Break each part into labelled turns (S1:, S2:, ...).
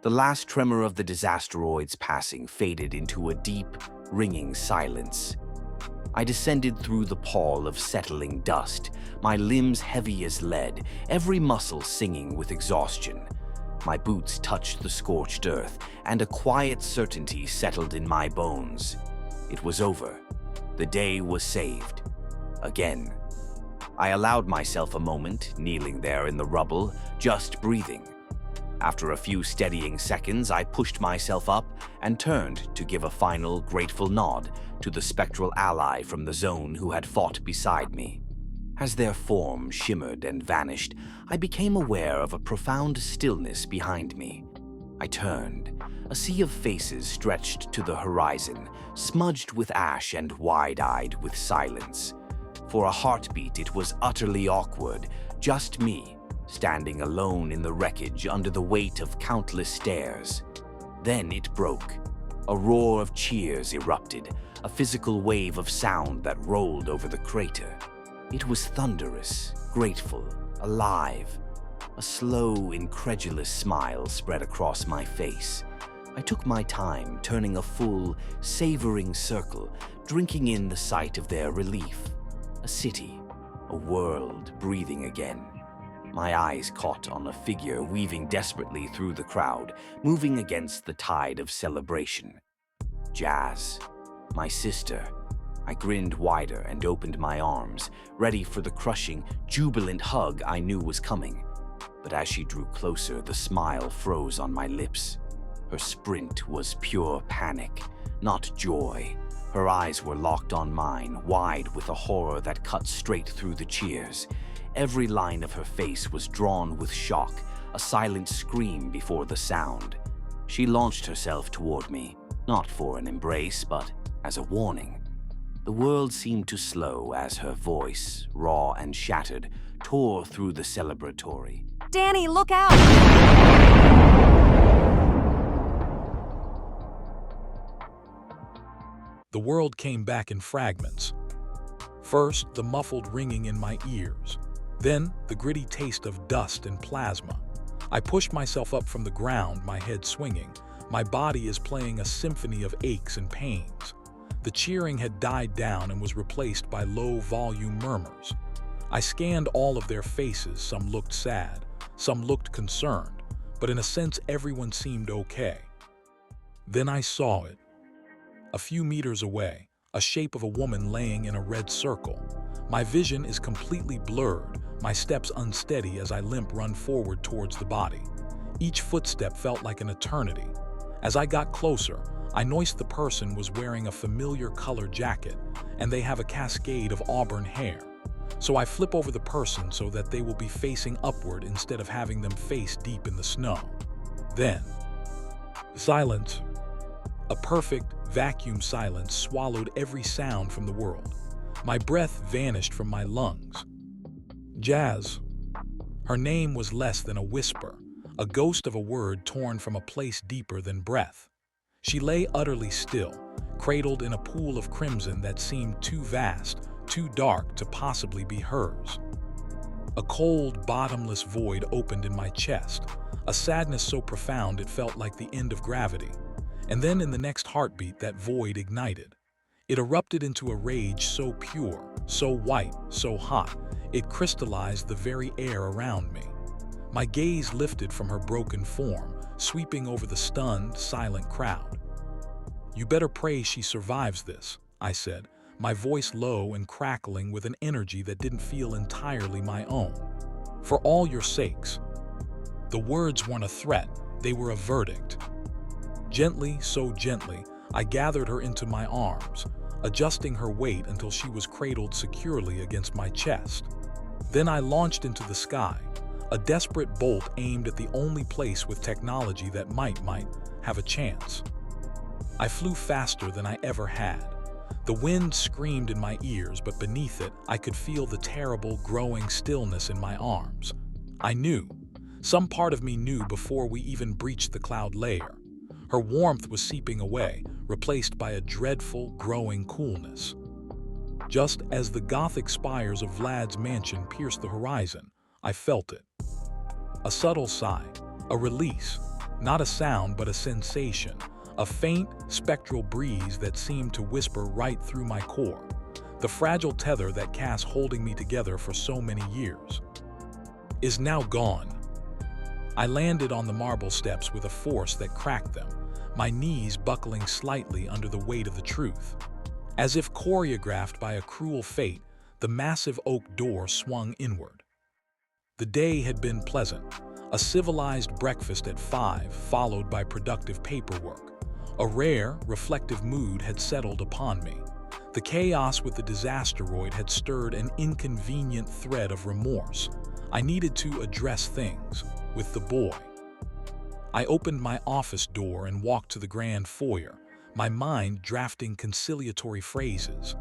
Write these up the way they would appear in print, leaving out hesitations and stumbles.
S1: The last tremor of the disasteroid's passing faded into a deep, ringing silence. I descended through the pall of settling dust, my limbs heavy as lead, every muscle singing with exhaustion. My boots touched the scorched earth, and a quiet certainty settled in my bones. It was over. The day was saved. Again. I allowed myself a moment, kneeling there in the rubble, just breathing. After a few steadying seconds, I pushed myself up and turned to give a final, grateful nod to the spectral ally from the zone who had fought beside me. As their form shimmered and vanished, I became aware of a profound stillness behind me. I turned. A sea of faces stretched to the horizon, smudged with ash and wide-eyed with silence. For a heartbeat, it was utterly awkward, just me, standing alone in the wreckage under the weight of countless stares. Then it broke. A roar of cheers erupted, a physical wave of sound that rolled over the crater. It was thunderous, grateful, alive. A slow, incredulous smile spread across my face. I took my time, turning a full, savoring circle, drinking in the sight of their relief. A city, a world breathing again. My eyes caught on a figure weaving desperately through the crowd, moving against the tide of celebration. Jazz, my sister. I grinned wider and opened my arms, ready for the crushing, jubilant hug I knew was coming. But as she drew closer, the smile froze on my lips. Her sprint was pure panic, not joy. Her eyes were locked on mine, wide with a horror that cut straight through the cheers. Every line of her face was drawn with shock, a silent scream before the sound. She launched herself toward me, not for an embrace, but as a warning. The world seemed to slow as her voice, raw and shattered, tore through the celebratory.
S2: Danny, look out!
S3: The world came back in fragments. First, the muffled ringing in my ears. Then, the gritty taste of dust and plasma. I pushed myself up from the ground, my head swinging. My body is playing a symphony of aches and pains. The cheering had died down and was replaced by low-volume murmurs. I scanned all of their faces. Some looked sad, some looked concerned, but in a sense everyone seemed okay. Then I saw it. A few meters away, a shape of a woman laying in a red circle. My vision is completely blurred, my steps unsteady as I run forward towards the body. Each footstep felt like an eternity. As I got closer, I noticed the person was wearing a familiar colored jacket, and they have a cascade of auburn hair. So I flip over the person so that they will be facing upward instead of having them face deep in the snow. Then, silence. A perfect, vacuum silence swallowed every sound from the world. My breath vanished from my lungs. Jazz. Her name was less than a whisper, a ghost of a word torn from a place deeper than breath. She lay utterly still, cradled in a pool of crimson that seemed too vast, too dark to possibly be hers. A cold, bottomless void opened in my chest, a sadness so profound it felt like the end of gravity. And then in the next heartbeat, that void ignited. It erupted into a rage so pure, so white, so hot, it crystallized the very air around me. My gaze lifted from her broken form, sweeping over the stunned, silent crowd. "You better pray she survives this," I said, my voice low and crackling with an energy that didn't feel entirely my own. "For all your sakes." The words weren't a threat, they were a verdict. Gently, so gently, I gathered her into my arms, adjusting her weight until she was cradled securely against my chest. Then I launched into the sky, a desperate bolt aimed at the only place with technology that might have a chance. I flew faster than I ever had. The wind screamed in my ears, but beneath it, I could feel the terrible, growing stillness in my arms. I knew. Some part of me knew before we even breached the cloud layer. Her warmth was seeping away, replaced by a dreadful, growing coolness. Just as the Gothic spires of Vlad's mansion pierced the horizon, I felt it. A subtle sigh, a release. Not a sound, but a sensation, a faint, spectral breeze that seemed to whisper right through my core, the fragile tether that Cass holding me together for so many years is now gone. I landed on the marble steps with a force that cracked them, my knees buckling slightly under the weight of the truth. As if choreographed by a cruel fate, the massive oak door swung inward. The day had been pleasant, a civilized breakfast at 5, followed by productive paperwork. A rare, reflective mood had settled upon me. The chaos with the disasteroid had stirred an inconvenient thread of remorse. I needed to address things with the boy. I opened my office door and walked to the grand foyer, my mind drafting conciliatory phrases.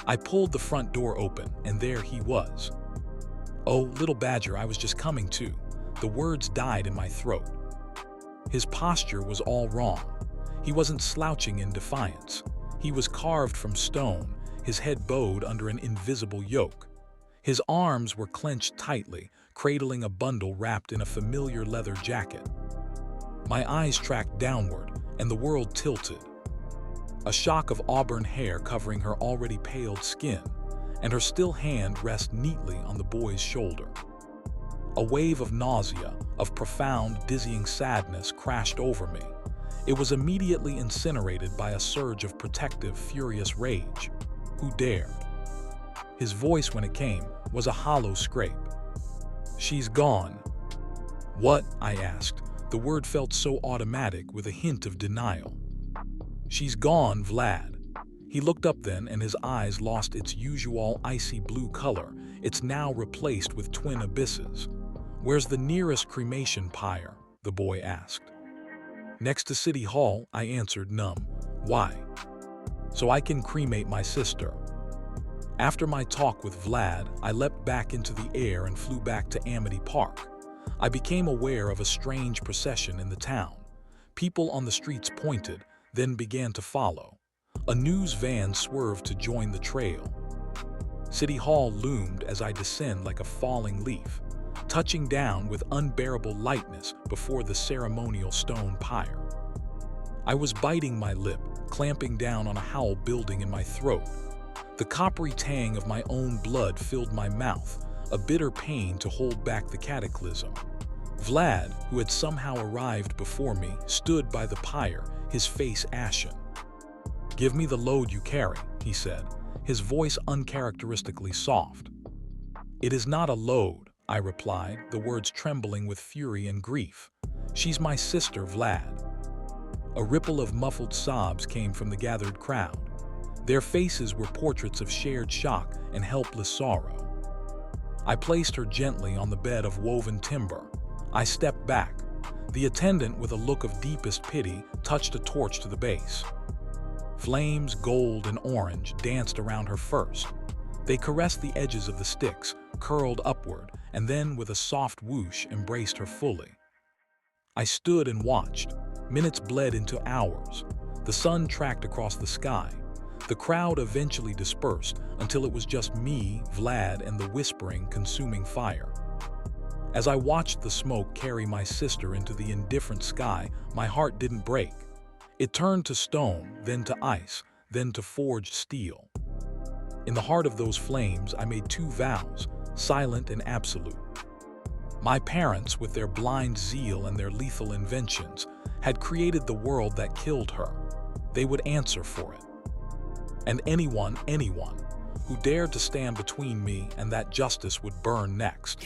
S3: I pulled the front door open, and there he was. "Oh, little badger, I was just coming to." The words died in my throat. His posture was all wrong. He wasn't slouching in defiance. He was carved from stone, his head bowed under an invisible yoke. His arms were clenched tightly, cradling a bundle wrapped in a familiar leather jacket. My eyes tracked downward, and the world tilted. A shock of auburn hair covering her already paled skin, and her still hand rests neatly on the boy's shoulder. A wave of nausea, of profound, dizzying sadness crashed over me. It was immediately incinerated by a surge of protective, furious rage. Who dared? His voice, when it came, was a hollow scrape. "She's gone." "What?" I asked. The word felt so automatic, with a hint of denial. "She's gone, Vlad." He looked up then, and his eyes lost its usual icy blue color. It's now replaced with twin abysses. "Where's the nearest cremation pyre?" the boy asked. "Next to City Hall," I answered, numb. "Why?" "So I can cremate my sister." After my talk with Vlad, I leapt back into the air and flew back to Amity Park. I became aware of a strange procession in the town. People on the streets pointed, then began to follow. A news van swerved to join the trail. City Hall loomed as I descend like a falling leaf, touching down with unbearable lightness before the ceremonial stone pyre. I was biting my lip, clamping down on a howl building in my throat. The coppery tang of my own blood filled my mouth, a bitter pain to hold back the cataclysm. Vlad, who had somehow arrived before me, stood by the pyre, his face ashen. "Give me the load you carry," he said, his voice uncharacteristically soft. "It is not a load," I replied, the words trembling with fury and grief. "She's my sister, Vlad." A ripple of muffled sobs came from the gathered crowd. Their faces were portraits of shared shock and helpless sorrow. I placed her gently on the bed of woven timber. I stepped back. The attendant, with a look of deepest pity, touched a torch to the base. Flames, gold and orange, danced around her first. They caressed the edges of the sticks, curled upward, and then, with a soft whoosh, embraced her fully. I stood and watched. Minutes bled into hours. The sun tracked across the sky. The crowd eventually dispersed until it was just me, Vlad, and the whispering, consuming fire. As I watched the smoke carry my sister into the indifferent sky, my heart didn't break. It turned to stone, then to ice, then to forged steel. In the heart of those flames, I made two vows, silent and absolute. My parents, with their blind zeal and their lethal inventions, had created the world that killed her. They would answer for it. And anyone who dared to stand between me and that justice would burn next.